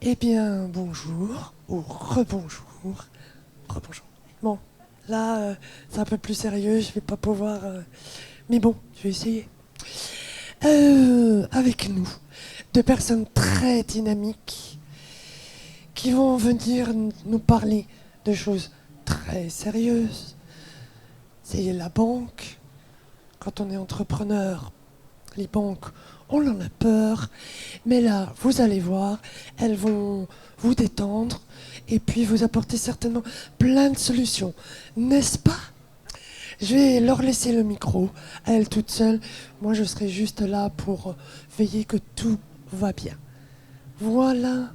Eh bien, bonjour, ou rebonjour, rebonjour. Bon, là, c'est un peu plus sérieux, je vais pas pouvoir... Mais bon, je vais essayer. Avec nous, deux personnes très dynamiques qui vont venir nous parler de choses très sérieuses. C'est la banque. Quand on est entrepreneur, les banques, on en a peur. Mais là, vous allez voir, elles vont vous détendre et puis vous apporter certainement plein de solutions. N'est-ce pas? Je vais leur laisser le micro, à elles toutes seules. Moi, je serai juste là pour veiller que tout va bien. Voilà.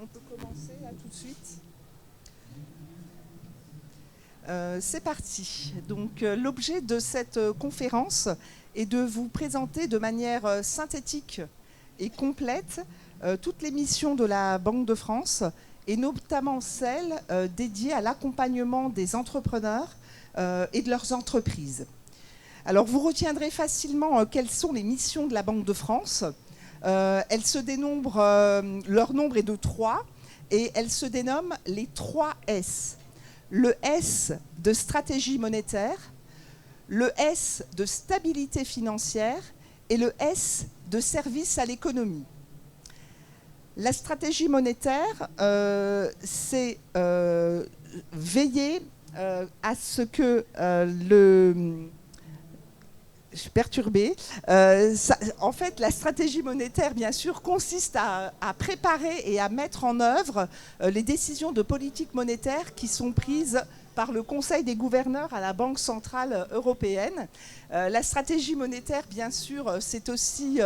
On peut commencer là tout de suite. C'est parti. Donc l'objet de cette conférence est de vous présenter de manière synthétique et complète toutes les missions de la Banque de France et notamment celles dédiées à l'accompagnement des entrepreneurs et de leurs entreprises. Alors vous retiendrez facilement quelles sont les missions de la Banque de France. Elles se dénombrent, leur nombre est de 3 et elles se dénomment les 3 S. Le S de stratégie monétaire, le S de stabilité financière et le S de service à l'économie. La stratégie monétaire, c'est veiller à ce que Je suis perturbée. En fait, la stratégie monétaire, bien sûr, consiste à préparer et à mettre en œuvre les décisions de politique monétaire qui sont prises par le Conseil des gouverneurs à la Banque centrale européenne. La stratégie monétaire, bien sûr, c'est aussi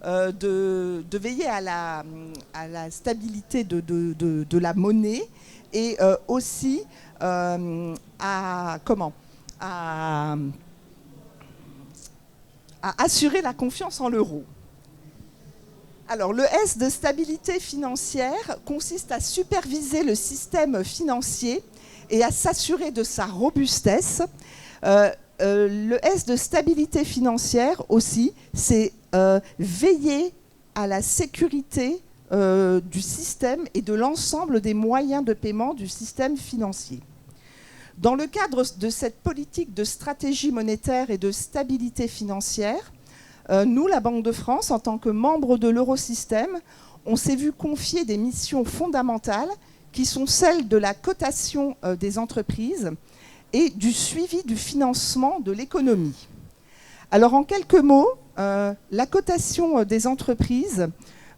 de veiller à la stabilité de la monnaie et aussi à assurer la confiance en l'euro. Alors, le S de stabilité financière consiste à superviser le système financier et à s'assurer de sa robustesse. Le S de stabilité financière aussi, c'est veiller à la sécurité du système et de l'ensemble des moyens de paiement du système financier. Dans le cadre de cette politique de stratégie monétaire et de stabilité financière, nous, la Banque de France, en tant que membre de l'Eurosystème, on s'est vu confier des missions fondamentales qui sont celles de la cotation des entreprises et du suivi du financement de l'économie. Alors, en quelques mots, la cotation des entreprises,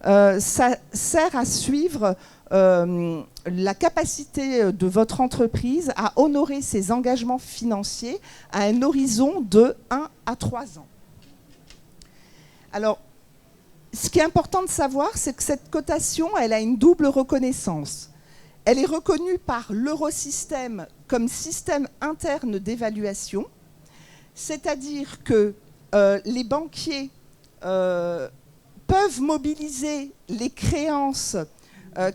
ça sert à suivre la capacité de votre entreprise à honorer ses engagements financiers à un horizon de 1 à 3 ans. Alors, ce qui est important de savoir, c'est que cette cotation, elle a une double reconnaissance. Elle est reconnue par l'Eurosystème comme système interne d'évaluation, c'est-à-dire que les banquiers peuvent mobiliser les créances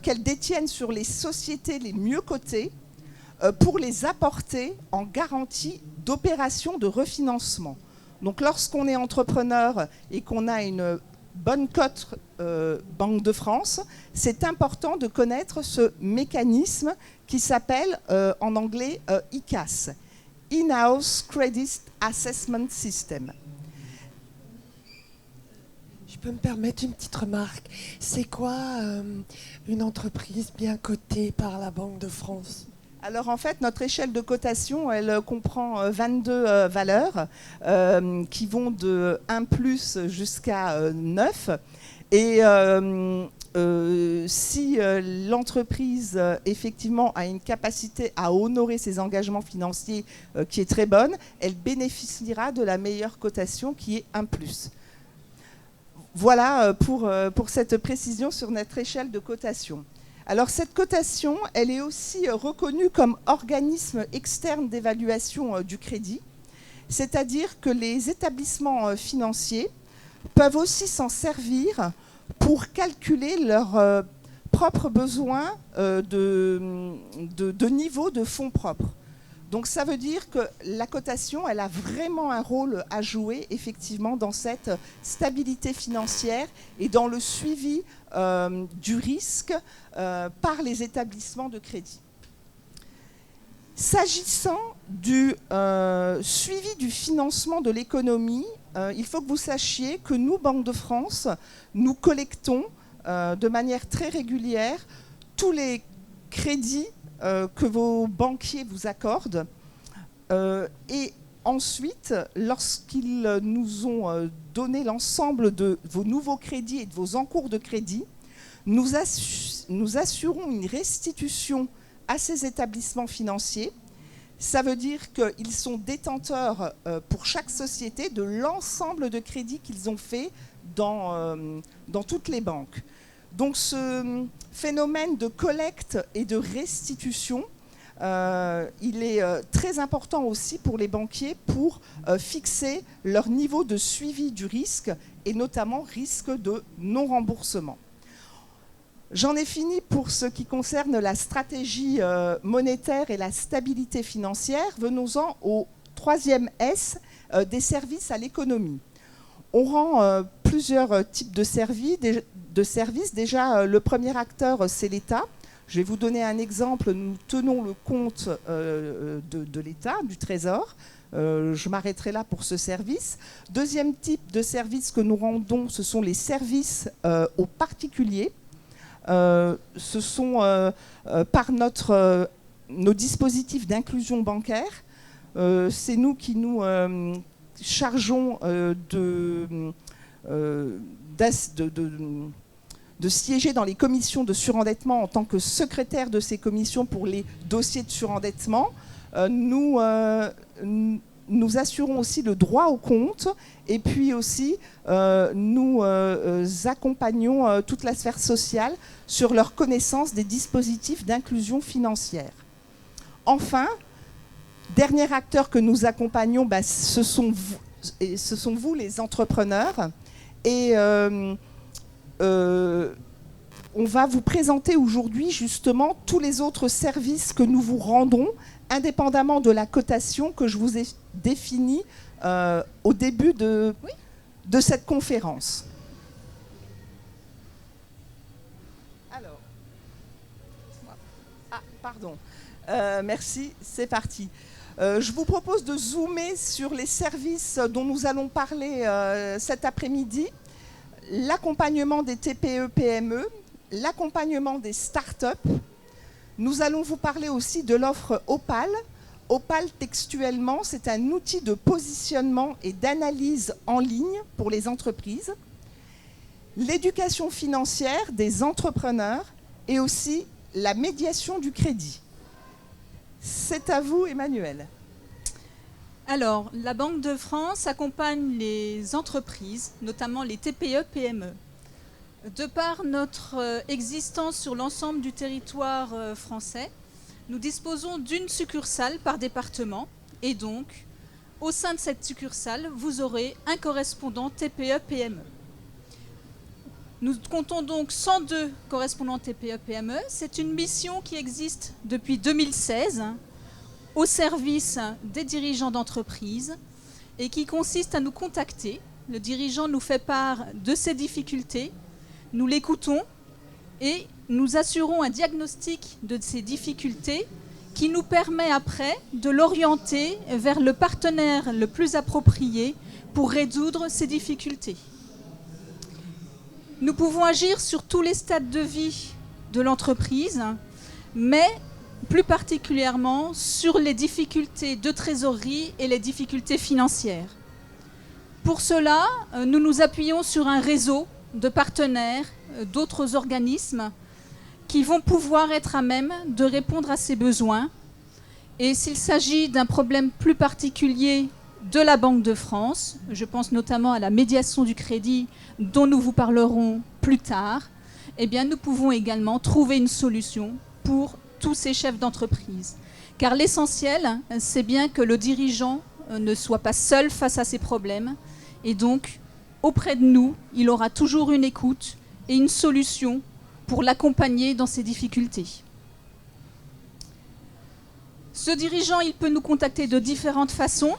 qu'elles détiennent sur les sociétés les mieux cotées pour les apporter en garantie d'opérations de refinancement. Donc lorsqu'on est entrepreneur et qu'on a une bonne cote Banque de France, c'est important de connaître ce mécanisme qui s'appelle en anglais ICAS, In-House Credit Assessment System. Je peux me permettre une petite remarque. C'est quoi une entreprise bien cotée par la Banque de France ? Alors en fait, notre échelle de cotation, elle comprend 22 valeurs qui vont de 1+ jusqu'à 9. Et si l'entreprise effectivement a une capacité à honorer ses engagements financiers qui est très bonne, elle bénéficiera de la meilleure cotation qui est 1+. Voilà pour cette précision sur notre échelle de cotation. Alors cette cotation, elle est aussi reconnue comme organisme externe d'évaluation du crédit, c'est-à-dire que les établissements financiers peuvent aussi s'en servir pour calculer leurs propres besoins de niveau de fonds propres. Donc ça veut dire que la cotation, elle a vraiment un rôle à jouer effectivement dans cette stabilité financière et dans le suivi du risque par les établissements de crédit. S'agissant du suivi du financement de l'économie, il faut que vous sachiez que nous, Banque de France, nous collectons de manière très régulière tous les crédits que vos banquiers vous accordent. Et ensuite, lorsqu'ils nous ont donné l'ensemble de vos nouveaux crédits et de vos encours de crédit, nous assurons une restitution à ces établissements financiers. Ça veut dire qu'ils sont détenteurs pour chaque société de l'ensemble de crédits qu'ils ont fait dans toutes les banques. Donc ce phénomène de collecte et de restitution, il est très important aussi pour les banquiers pour fixer leur niveau de suivi du risque et notamment risque de non-remboursement. J'en ai fini pour ce qui concerne la stratégie monétaire et la stabilité financière. Venons-en au troisième S, des services à l'économie. On rend plusieurs types de services. Déjà, le premier acteur, c'est l'État. Je vais vous donner un exemple. Nous tenons le compte de l'État, du Trésor. Je m'arrêterai là pour ce service. Deuxième type de service que nous rendons, ce sont les services aux particuliers. Ce sont par nos dispositifs d'inclusion bancaire. C'est nous qui nous chargeons de siéger dans les commissions de surendettement en tant que secrétaire de ces commissions pour les dossiers de surendettement. Nous assurons aussi le droit au compte et puis aussi nous accompagnons toute la sphère sociale sur leur connaissance des dispositifs d'inclusion financière. Enfin, dernier acteur que nous accompagnons, ce sont vous les entrepreneurs. Et on va vous présenter aujourd'hui justement tous les autres services que nous vous rendons, indépendamment de la cotation que je vous ai définie au début de cette conférence. Alors, pardon. Merci, c'est parti. Je vous propose de zoomer sur les services dont nous allons parler cet après-midi. L'accompagnement des TPE-PME, l'accompagnement des start-up. Nous allons vous parler aussi de l'offre Opal. Opal, textuellement, c'est un outil de positionnement et d'analyse en ligne pour les entreprises. L'éducation financière des entrepreneurs et aussi la médiation du crédit. C'est à vous, Emmanuelle. Alors, la Banque de France accompagne les entreprises, notamment les TPE-PME. De par notre existence sur l'ensemble du territoire français, nous disposons d'une succursale par département et donc, au sein de cette succursale, vous aurez un correspondant TPE-PME. Nous comptons donc 102 correspondants TPE-PME. C'est une mission qui existe depuis 2016 au service des dirigeants d'entreprise et qui consiste à nous contacter. Le dirigeant nous fait part de ses difficultés, nous l'écoutons et nous assurons un diagnostic de ces difficultés qui nous permet après de l'orienter vers le partenaire le plus approprié pour résoudre ces difficultés. Nous pouvons agir sur tous les stades de vie de l'entreprise, mais plus particulièrement sur les difficultés de trésorerie et les difficultés financières. Pour cela, nous nous appuyons sur un réseau de partenaires, d'autres organismes qui vont pouvoir être à même de répondre à ces besoins. Et s'il s'agit d'un problème plus particulier de la Banque de France, je pense notamment à la médiation du crédit dont nous vous parlerons plus tard, eh bien nous pouvons également trouver une solution pour tous ces chefs d'entreprise. Car l'essentiel, c'est bien que le dirigeant ne soit pas seul face à ces problèmes. Et donc, auprès de nous, il aura toujours une écoute et une solution pour l'accompagner dans ses difficultés. Ce dirigeant, il peut nous contacter de différentes façons.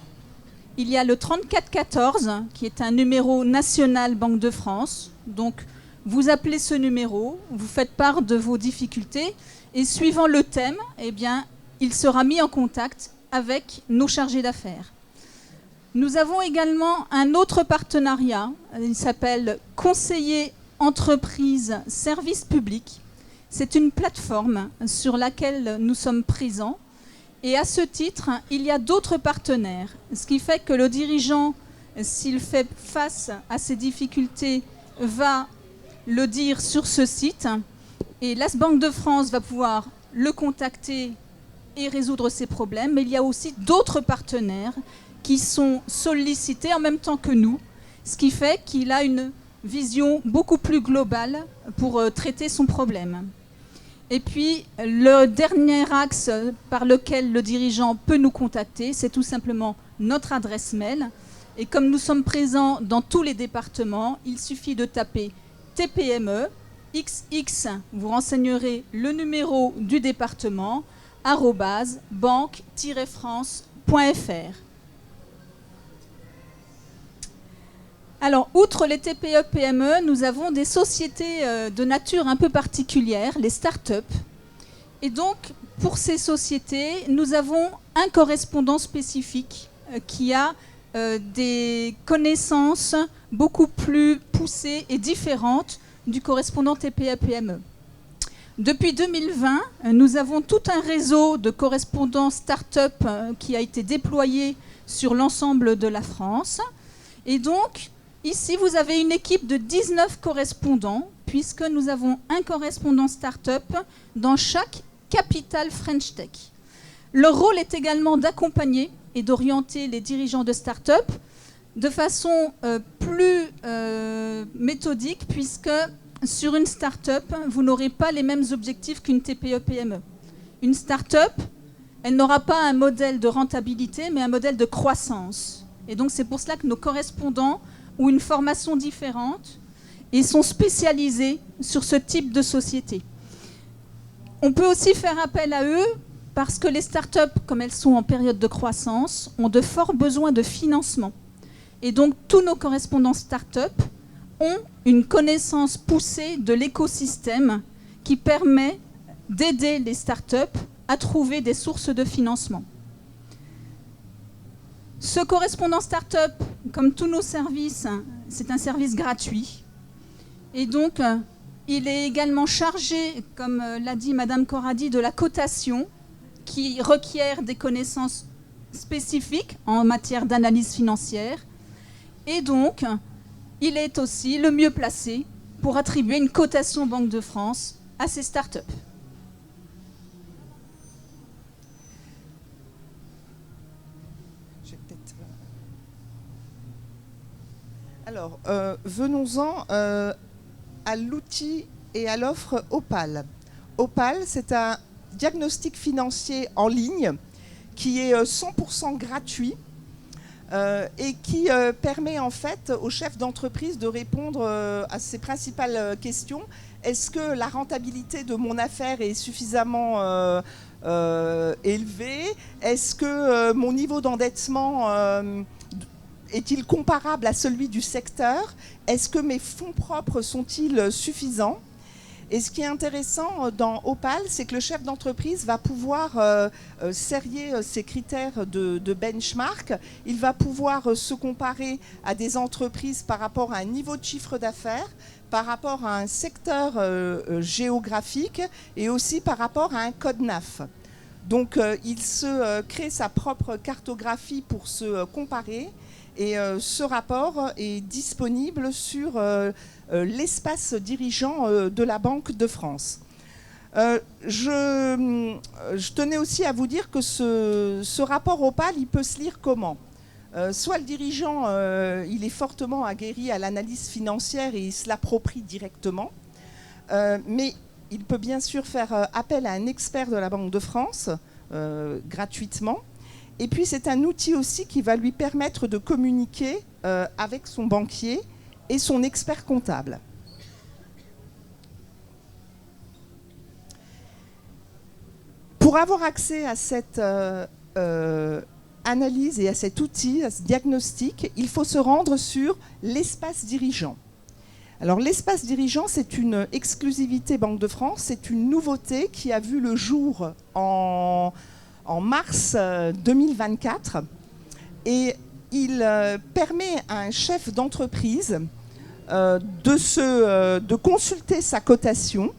Il y a le 3414, qui est un numéro national Banque de France. Donc, vous appelez ce numéro, vous faites part de vos difficultés, et suivant le thème, eh bien, il sera mis en contact avec nos chargés d'affaires. Nous avons également un autre partenariat, il s'appelle Conseiller Entreprise Service Public. C'est une plateforme sur laquelle nous sommes présents. Et à ce titre, il y a d'autres partenaires, ce qui fait que le dirigeant, s'il fait face à ces difficultés, va le dire sur ce site. Et la Banque de France va pouvoir le contacter et résoudre ses problèmes. Mais il y a aussi d'autres partenaires qui sont sollicités en même temps que nous, ce qui fait qu'il a une vision beaucoup plus globale pour traiter son problème. Et puis, le dernier axe par lequel le dirigeant peut nous contacter, c'est tout simplement notre adresse mail. Et comme nous sommes présents dans tous les départements, il suffit de taper TPME, XX, vous renseignerez le numéro du département, @banque-france.fr. Alors, outre les TPE-PME, nous avons des sociétés de nature un peu particulière, les start-up. Et donc, pour ces sociétés, nous avons un correspondant spécifique qui a des connaissances beaucoup plus poussées et différentes du correspondant TPE-PME. Depuis 2020, nous avons tout un réseau de correspondants start-up qui a été déployé sur l'ensemble de la France. Et donc, ici, vous avez une équipe de 19 correspondants, puisque nous avons un correspondant start-up dans chaque capitale French Tech. Leur rôle est également d'accompagner et d'orienter les dirigeants de start-up de façon plus méthodique, puisque sur une start-up, vous n'aurez pas les mêmes objectifs qu'une TPE-PME. Une start-up, elle n'aura pas un modèle de rentabilité, mais un modèle de croissance. Et donc, c'est pour cela que nos correspondants ont une formation différente et sont spécialisés sur ce type de société. On peut aussi faire appel à eux parce que les startups, comme elles sont en période de croissance, ont de forts besoins de financement. Et donc, tous nos correspondants startups ont une connaissance poussée de l'écosystème qui permet d'aider les startups à trouver des sources de financement. Ce correspondant start-up, comme tous nos services, c'est un service gratuit. Et donc, il est également chargé, comme l'a dit Madame Corradi, de la cotation qui requiert des connaissances spécifiques en matière d'analyse financière. Et donc, il est aussi le mieux placé pour attribuer une cotation Banque de France à ces start-up. Alors, venons-en à l'outil et à l'offre Opal. Opal, c'est un diagnostic financier en ligne qui est 100% gratuit et qui permet en fait aux chefs d'entreprise de répondre à ses principales questions. Est-ce que la rentabilité de mon affaire est suffisamment élevée? Est-ce que mon niveau d'endettement est-il comparable à celui du secteur? Est-ce que mes fonds propres sont-ils suffisants? Et ce qui est intéressant dans Opal, c'est que le chef d'entreprise va pouvoir serrer ses critères de benchmark. Il va pouvoir se comparer à des entreprises par rapport à un niveau de chiffre d'affaires, par rapport à un secteur géographique et aussi par rapport à un code NAF. Donc il se crée sa propre cartographie pour se comparer. Et ce rapport est disponible sur l'espace dirigeant de la Banque de France. Je tenais aussi à vous dire que ce rapport Opal, il peut se lire comment? Soit le dirigeant, il est fortement aguerri à l'analyse financière et il se l'approprie directement, mais il peut bien sûr faire appel à un expert de la Banque de France gratuitement. Et puis c'est un outil aussi qui va lui permettre de communiquer avec son banquier et son expert comptable. Pour Pour avoir accès à cette analyse et à cet outil, à ce diagnostic, il faut se rendre sur l'espace dirigeant. Alors l'espace dirigeant, c'est une exclusivité Banque de France, c'est une nouveauté qui a vu le jour en mars 2024 et il permet à un chef d'entreprise de consulter sa cotation,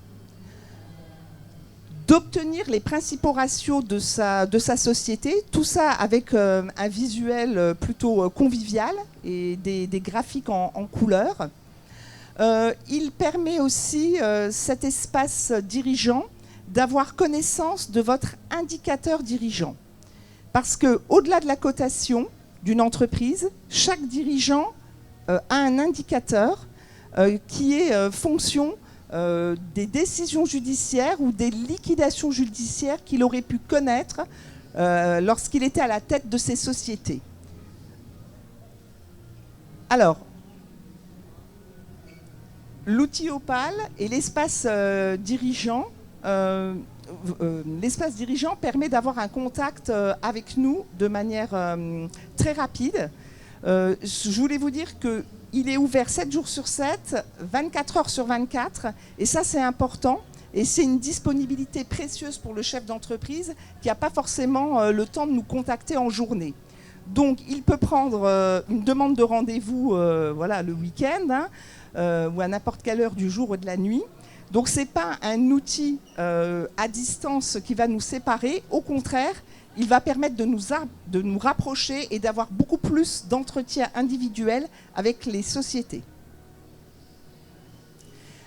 d'obtenir les principaux ratios de sa société, tout ça avec un visuel plutôt convivial et des graphiques en couleur. Il permet aussi, cet espace dirigeant, d'avoir connaissance de votre indicateur dirigeant. Parce qu'au-delà de la cotation d'une entreprise, chaque dirigeant a un indicateur qui est fonction des décisions judiciaires ou des liquidations judiciaires qu'il aurait pu connaître lorsqu'il était à la tête de ces sociétés. Alors, l'outil Opale et l'espace dirigeant, permet d'avoir un contact avec nous de manière très rapide. Je voulais vous dire qu'il est ouvert 7 jours sur 7, 24 heures sur 24, et ça c'est important. Et c'est une disponibilité précieuse pour le chef d'entreprise qui n'a pas forcément le temps de nous contacter en journée. Donc il peut prendre une demande de rendez-vous le week-end, ou à n'importe quelle heure du jour ou de la nuit. Donc ce n'est pas un outil à distance qui va nous séparer. Au contraire, il va permettre de nous rapprocher et d'avoir beaucoup plus d'entretien individuel avec les sociétés.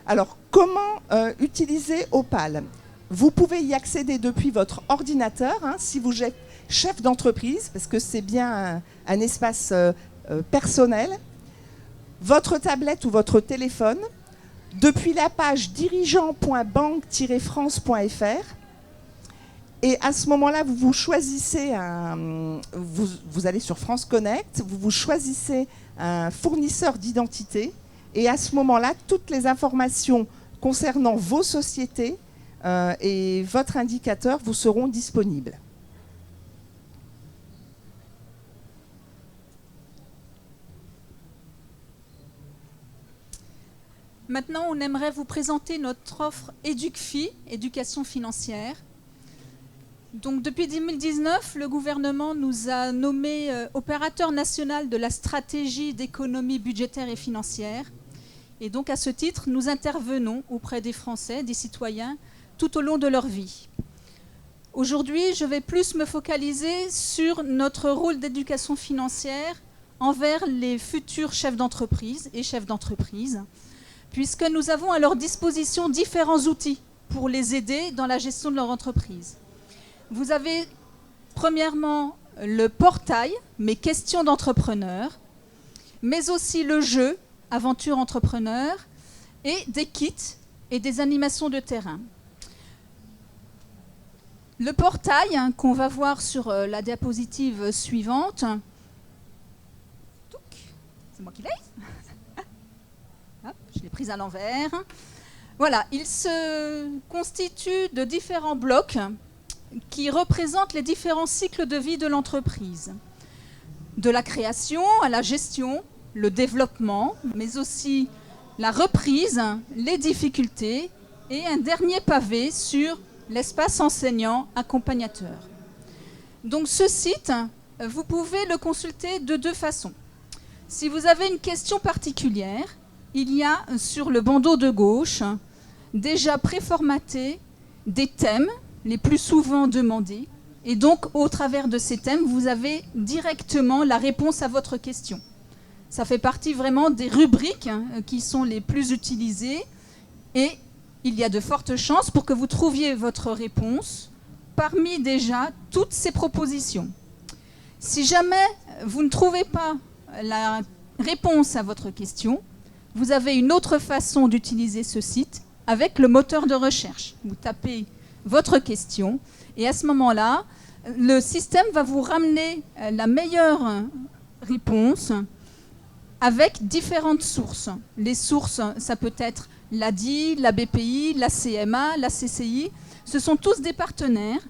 Alors, comment utiliser Opale ? Vous pouvez y accéder depuis votre ordinateur, si vous êtes chef d'entreprise, parce que c'est bien un espace personnel, votre tablette ou votre téléphone, depuis la page dirigeant.banque-france.fr. Et à ce moment-là, vous choisissez vous allez sur France Connect, vous choisissez un fournisseur d'identité. Et à ce moment-là, toutes les informations concernant vos sociétés et votre indicateur vous seront disponibles. Maintenant, on aimerait vous présenter notre offre EducFi, éducation financière. Donc, depuis 2019, le gouvernement nous a nommé opérateur national de la stratégie d'économie budgétaire et financière. Et donc, à ce titre, nous intervenons auprès des Français, des citoyens, tout au long de leur vie. Aujourd'hui, je vais plus me focaliser sur notre rôle d'éducation financière envers les futurs chefs d'entreprise et chefs d'entreprise, puisque nous avons à leur disposition différents outils pour les aider dans la gestion de leur entreprise. Vous avez premièrement le portail, mes questions d'entrepreneur, mais aussi le jeu, aventure entrepreneur, et des kits et des animations de terrain. Le portail qu'on va voir sur la diapositive suivante, c'est moi qui l'ai. Je l'ai prise à l'envers. Voilà, il se constitue de différents blocs qui représentent les différents cycles de vie de l'entreprise. De la création à la gestion, le développement, mais aussi la reprise, les difficultés et un dernier pavé sur l'espace enseignant accompagnateur. Donc ce site, vous pouvez le consulter de deux façons. Si vous avez une question particulière, il y a sur le bandeau de gauche déjà préformaté des thèmes les plus souvent demandés. Et donc, au travers de ces thèmes, vous avez directement la réponse à votre question. Ça fait partie vraiment des rubriques qui sont les plus utilisées. Et il y a de fortes chances pour que vous trouviez votre réponse parmi déjà toutes ces propositions. Si jamais vous ne trouvez pas la réponse à votre question, vous avez une autre façon d'utiliser ce site avec le moteur de recherche. Vous tapez votre question et à ce moment-là, le système va vous ramener la meilleure réponse avec différentes sources. Les sources, ça peut être l'ADI, la BPI, la CMA, la CCI. Ce sont tous des partenaires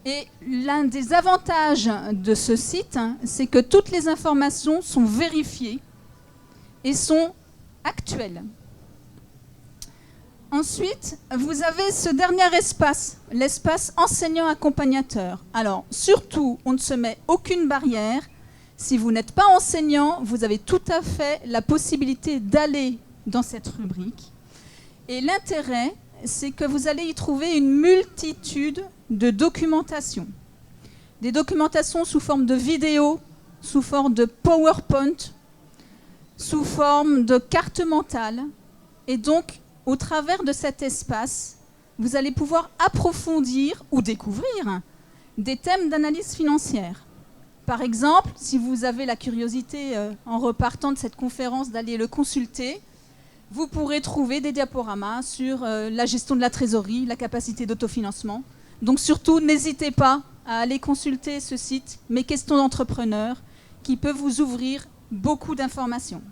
Et l'un des avantages de ce site, c'est que toutes les informations sont vérifiées et sont actuelles. Ensuite, vous avez ce dernier espace, l'espace enseignant-accompagnateur. Alors, surtout, on ne se met aucune barrière. Si vous n'êtes pas enseignant, vous avez tout à fait la possibilité d'aller dans cette rubrique. Et l'intérêt, c'est que vous allez y trouver une multitude de documentation. Des documentations sous forme de vidéos, sous forme de PowerPoint, sous forme de carte mentale. Et donc, au travers de cet espace, vous allez pouvoir approfondir ou découvrir des thèmes d'analyse financière. Par exemple, si vous avez la curiosité, en repartant de cette conférence, d'aller le consulter, vous pourrez trouver des diaporamas sur la gestion de la trésorerie, la capacité d'autofinancement. Donc surtout, n'hésitez pas à aller consulter ce site, Mes questions d'entrepreneur, qui peut vous ouvrir beaucoup d'informations.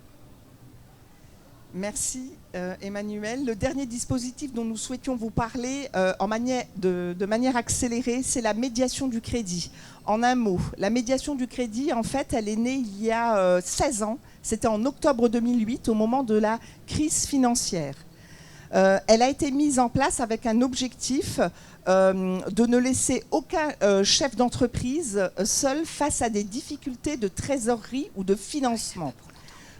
Merci Emmanuel. Le dernier dispositif dont nous souhaitions vous parler de manière accélérée, c'est la médiation du crédit. En un mot, la médiation du crédit, en fait, elle est née il y a 16 ans. C'était en octobre 2008, au moment de la crise financière. Elle a été mise en place avec un objectif de ne laisser aucun chef d'entreprise seul face à des difficultés de trésorerie ou de financement.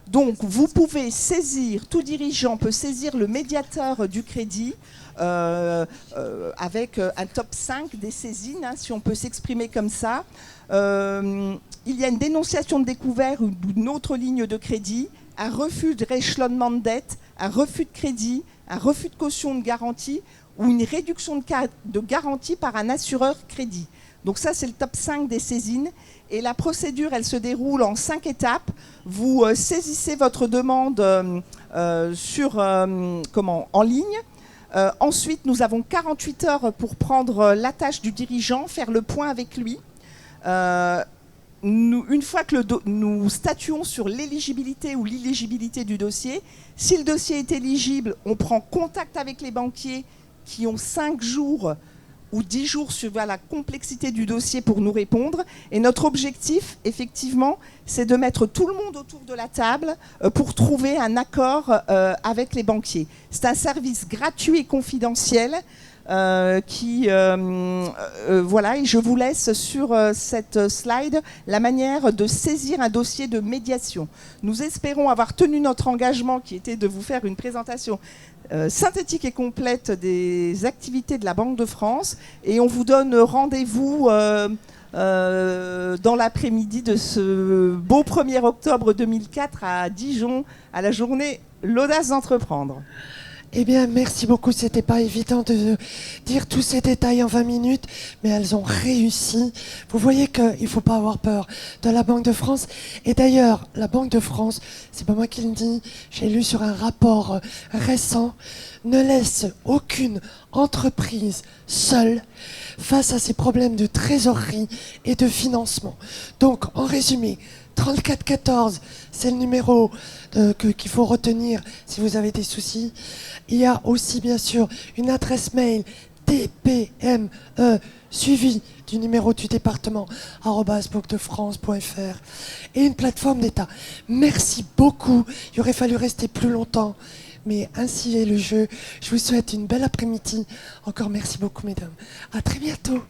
Donc, vous pouvez saisir, tout dirigeant peut saisir le médiateur du crédit avec un top 5 des saisines, si on peut s'exprimer comme ça. Il y a une dénonciation de découvert ou d'une autre ligne de crédit, un refus de rééchelonnement de dette, un refus de crédit, un refus de caution de garantie ou une réduction de garantie par un assureur crédit. Donc ça, c'est le top 5 des saisines. Et la procédure, elle se déroule en 5 étapes. Vous saisissez votre demande en ligne. Ensuite, nous avons 48 heures pour prendre la tâche du dirigeant, faire le point avec lui. Une fois que nous statuons sur l'éligibilité ou l'illégibilité du dossier, si le dossier est éligible, on prend contact avec les banquiers qui ont 5 jours ou 10 jours suivant la complexité du dossier pour nous répondre. Et notre objectif, effectivement, c'est de mettre tout le monde autour de la table pour trouver un accord avec les banquiers. C'est un service gratuit et confidentiel voilà, et je vous laisse sur cette slide la manière de saisir un dossier de médiation. Nous espérons avoir tenu notre engagement qui était de vous faire une présentation synthétique et complète des activités de la Banque de France, et on vous donne rendez-vous dans l'après-midi de ce beau 1er octobre 2004 à Dijon, à la journée L'audace d'entreprendre. Eh bien, merci beaucoup. C'était pas évident de dire tous ces détails en 20 minutes, mais elles ont réussi. Vous voyez qu'il ne faut pas avoir peur de la Banque de France. Et d'ailleurs, la Banque de France, c'est pas moi qui le dis, j'ai lu sur un rapport récent, ne laisse aucune entreprise seule face à ces problèmes de trésorerie et de financement. Donc, en résumé, 3414, c'est le numéro qu'il faut retenir si vous avez des soucis. Il y a aussi, bien sûr, une adresse mail tpme suivi du numéro du département @banquedefrance.fr et une plateforme d'État. Merci beaucoup. Il aurait fallu rester plus longtemps, mais ainsi est le jeu. Je vous souhaite une belle après-midi. Encore merci beaucoup, mesdames. À très bientôt.